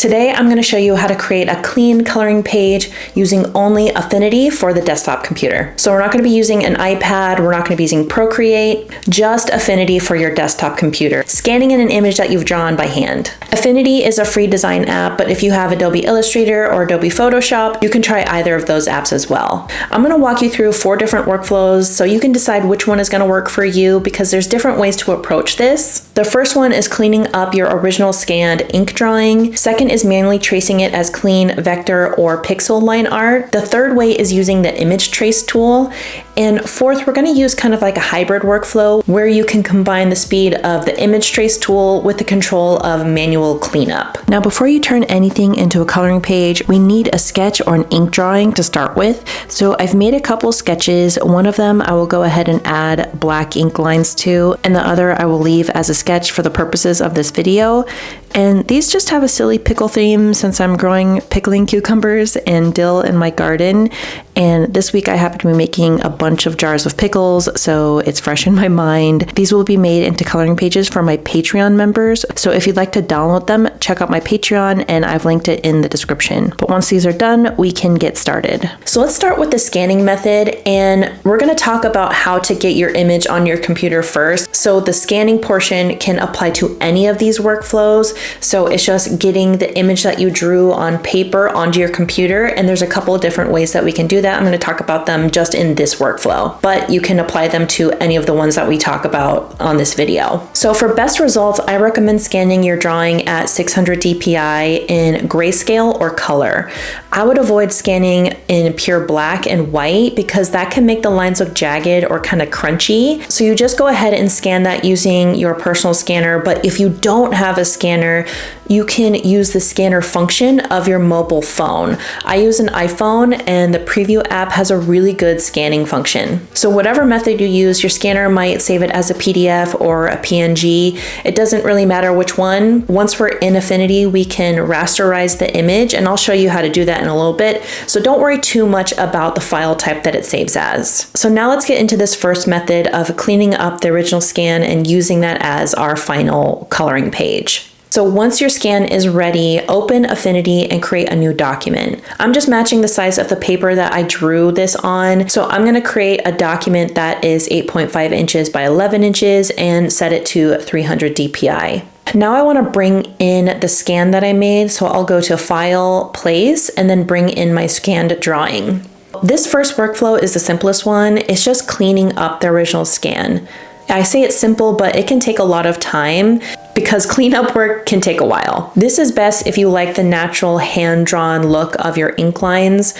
Today I'm going to show you how to create a clean coloring page using only Affinity for the desktop computer. So we're not going to be using an iPad, we're not going to be using Procreate, just Affinity for your desktop computer, scanning in an image that you've drawn by hand. Affinity is a free design app, but if you have Adobe Illustrator or Adobe Photoshop, you can try either of those apps as well. I'm going to walk you through 4 different workflows so you can decide which one is going to work for you because there's different ways to approach this. The first one is cleaning up your original scanned ink drawing. Second is manually tracing it as clean vector or pixel line art. The third way is using the image trace tool. And fourth, we're going to use kind of like a hybrid workflow where you can combine the speed of the image trace tool with the control of manual cleanup. Now, before you turn anything into a coloring page, we need a sketch or an ink drawing to start with. So I've made a couple sketches. One of them I will go ahead and add black ink lines to, and the other I will leave as a sketch for the purposes of this video. And these just have a silly pickle theme since I'm growing pickling cucumbers and dill in my garden. And this week I happen to be making a bunch of jars of pickles, so it's fresh in my mind. These will be made into coloring pages for my Patreon members. So if you'd like to download them, check out my Patreon and I've linked it in the description. But once these are done, we can get started. So let's start with the scanning method, and we're going to talk about how to get your image on your computer first. So the scanning portion can apply to any of these workflows. So it's just getting the image that you drew on paper onto your computer, and there's a couple of different ways that we can do that. I'm going to talk about them just in this workflow, but you can apply them to any of the ones that we talk about on this video. So for best results, I recommend scanning your drawing at 600 dpi in grayscale or color. I would avoid scanning in pure black and white because that can make the lines look jagged or kind of crunchy. So you just go ahead and scan that using your personal scanner, but if you don't have a scanner, you can use the scanner function of your mobile phone. I use an iPhone and the Preview app has a really good scanning function. So whatever method you use, your scanner might save it as a PDF or a PNG. It doesn't really matter which one. Once we're in Affinity, we can rasterize the image, and I'll show you how to do that in a little bit. So don't worry too much about the file type that it saves as. So now let's get into this first method of cleaning up the original scan and using that as our final coloring page. So once your scan is ready, open Affinity and create a new document. I'm just matching the size of the paper that I drew this on. So I'm going to create a document that is 8.5 inches by 11 inches and set it to 300 dpi. Now I want to bring in the scan that I made. So I'll go to File, Place, and then bring in my scanned drawing. This first workflow is the simplest one. It's just cleaning up the original scan. I say it's simple, but it can take a lot of time because cleanup work can take a while. This is best if you like the natural hand-drawn look of your ink lines.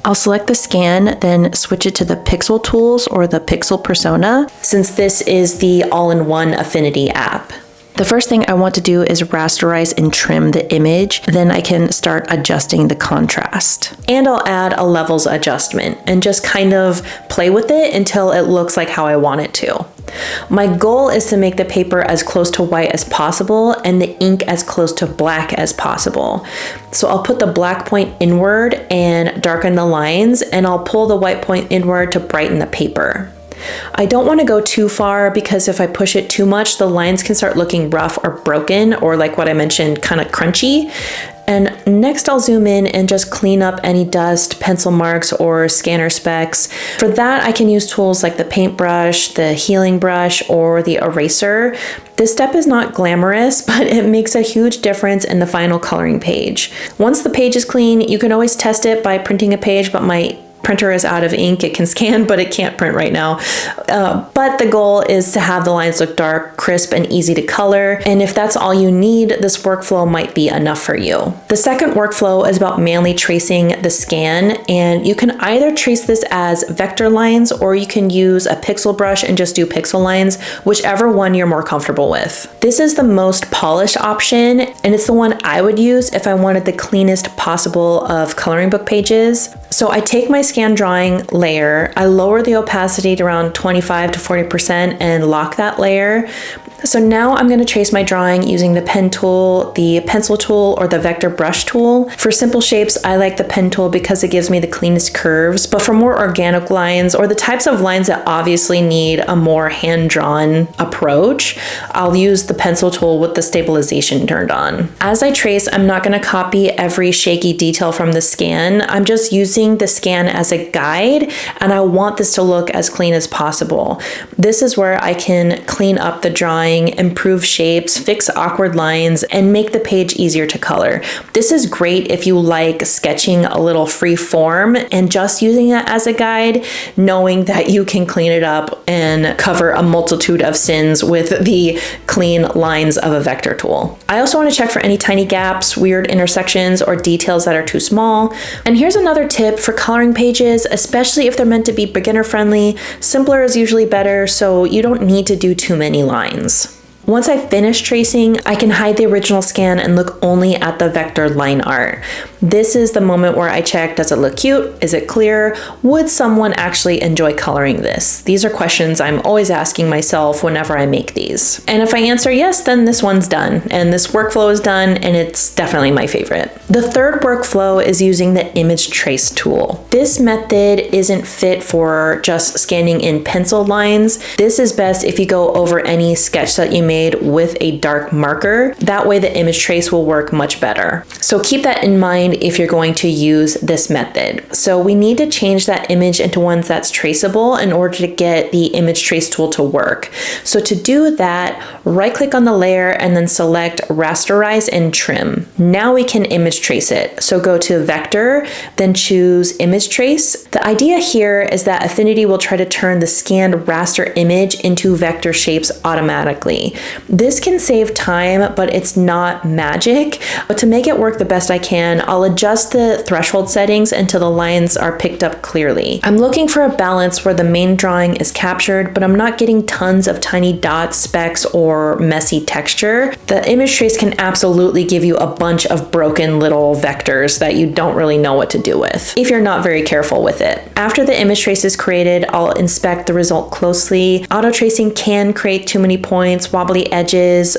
I'll select the scan, then switch it to the pixel tools or the pixel persona, since this is the all-in-one Affinity app. The first thing I want to do is rasterize and trim the image, then I can start adjusting the contrast. And I'll add a levels adjustment and just kind of play with it until it looks like how I want it to. My goal is to make the paper as close to white as possible and the ink as close to black as possible. So I'll put the black point inward and darken the lines, and I'll pull the white point inward to brighten the paper. I don't want to go too far because if I push it too much, the lines can start looking rough or broken, or like what I mentioned, kind of crunchy. And next I'll zoom in and just clean up any dust, pencil marks, or scanner specks. For that, I can use tools like the paintbrush, the healing brush, or the eraser. This step is not glamorous, but it makes a huge difference in the final coloring page. Once the page is clean, you can always test it by printing a page, but my printer is out of ink. It can scan, but it can't print right now. But the goal is to have the lines look dark, crisp, and easy to color. And if that's all you need, this workflow might be enough for you. The second workflow is about manually tracing the scan. And you can either trace this as vector lines, or you can use a pixel brush and just do pixel lines, whichever one you're more comfortable with. This is the most polished option, and it's the one I would use if I wanted the cleanest possible of coloring book pages. So I take my scan drawing layer, I lower the opacity to around 25 to 40% and lock that layer. So now I'm going to trace my drawing using the pen tool, the pencil tool, or the vector brush tool. For simple shapes, I like the pen tool because it gives me the cleanest curves, but for more organic lines or the types of lines that obviously need a more hand-drawn approach, I'll use the pencil tool with the stabilization turned on. As I trace, I'm not going to copy every shaky detail from the scan. I'm just using the scan as a guide, and I want this to look as clean as possible. This is where I can clean up the drawing, improve shapes, fix awkward lines, and make the page easier to color. This is great if you like sketching a little free form and just using it as a guide, knowing that you can clean it up and cover a multitude of sins with the clean lines of a vector tool. I also want to check for any tiny gaps, weird intersections, or details that are too small. And here's another tip for coloring pages, especially if they're meant to be beginner friendly. Simpler is usually better, so you don't need to do too many lines. Once I finish tracing, I can hide the original scan and look only at the vector line art. This is the moment where I check, does it look cute? Is it clear? Would someone actually enjoy coloring this? These are questions I'm always asking myself whenever I make these. And if I answer yes, then this one's done, and this workflow is done, and it's definitely my favorite. The third workflow is using the image trace tool. This method isn't fit for just scanning in pencil lines. This is best if you go over any sketch that you made with a dark marker. That way the image trace will work much better. So keep that in mind if you're going to use this method. So we need to change that image into one that's traceable in order to get the image trace tool to work. So to do that, right click on the layer and then select rasterize and trim. Now we can image trace it. So go to vector, then choose image trace. The idea here is that Affinity will try to turn the scanned raster image into vector shapes automatically. This can save time, but it's not magic. But to make it work the best I can, I'll adjust the threshold settings until the lines are picked up clearly. I'm looking for a balance where the main drawing is captured, but I'm not getting tons of tiny dots, specks, or messy texture. The image trace can absolutely give you a bunch of broken little vectors that you don't really know what to do with if you're not very careful with it. After the image trace is created, I'll inspect the result closely. Auto tracing can create too many points, wobbly edges,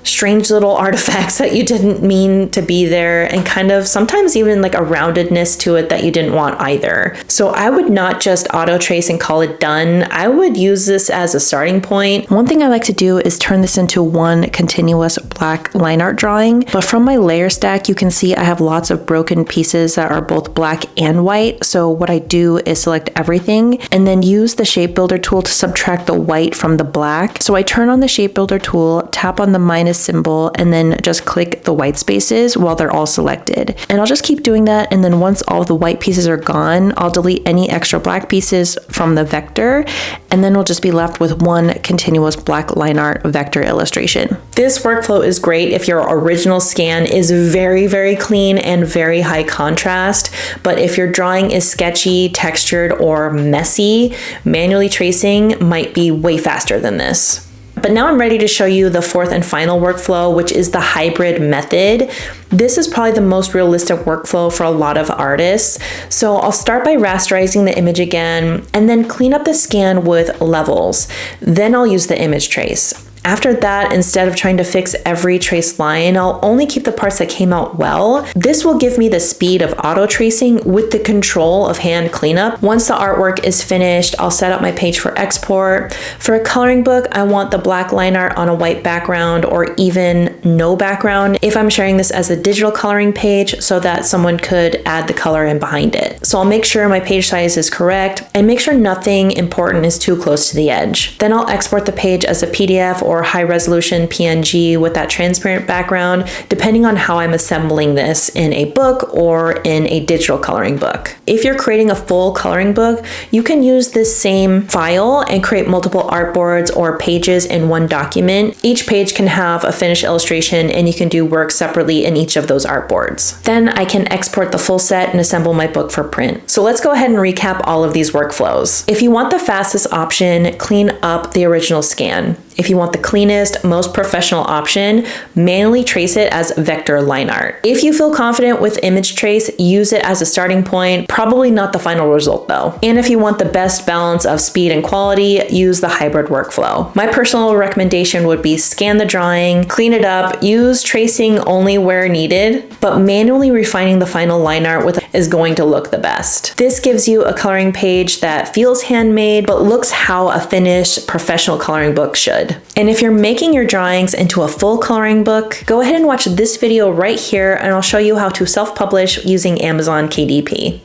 strange little artifacts that you didn't mean to be there, and kind of sometimes even like a roundedness to it that you didn't want either. So I would not just auto trace and call it done. I would use this as a starting point. One thing I like to do is turn this into one continuous black line art drawing, but from my layer stack you can see I have lots of broken pieces that are both black and white. So what I do is select everything and then use the shape builder tool to subtract the white from the black. So I turn on the shape builder tool, tap on the minus symbol, and then just click the white spaces while they're all selected. And I'll just keep doing that, and then once all the white pieces are gone, I'll delete any extra black pieces from the vector, and then we'll just be left with one continuous black line art vector illustration. This workflow is great if your original scan is very, very clean and very high contrast, but if your drawing is sketchy, textured, or messy, manually tracing might be way faster than this. But now I'm ready to show you the fourth and final workflow, which is the hybrid method. This is probably the most realistic workflow for a lot of artists. So I'll start by rasterizing the image again, and then clean up the scan with levels. Then I'll use the image trace. After that, instead of trying to fix every trace line, I'll only keep the parts that came out well. This will give me the speed of auto tracing with the control of hand cleanup. Once the artwork is finished, I'll set up my page for export. For a coloring book, I want the black line art on a white background or even no background if I'm sharing this as a digital coloring page so that someone could add the color in behind it. So I'll make sure my page size is correct and make sure nothing important is too close to the edge. Then I'll export the page as a PDF or high resolution PNG with that transparent background, depending on how I'm assembling this in a book or in a digital coloring book. If you're creating a full coloring book, you can use this same file and create multiple artboards or pages in one document. Each page can have a finished illustration and you can do work separately in each of those artboards. Then I can export the full set and assemble my book for print. So let's go ahead and recap all of these workflows. If you want the fastest option, clean up the original scan. If you want the cleanest, most professional option, manually trace it as vector line art. If you feel confident with image trace, use it as a starting point, probably not the final result though. And if you want the best balance of speed and quality, use the hybrid workflow. My personal recommendation would be scan the drawing, clean it up, use tracing only where needed, but manually refining the final line art with is going to look the best. This gives you a coloring page that feels handmade, but looks how a finished professional coloring book should. And if you're making your drawings into a full coloring book, go ahead and watch this video right here and I'll show you how to self-publish using Amazon KDP.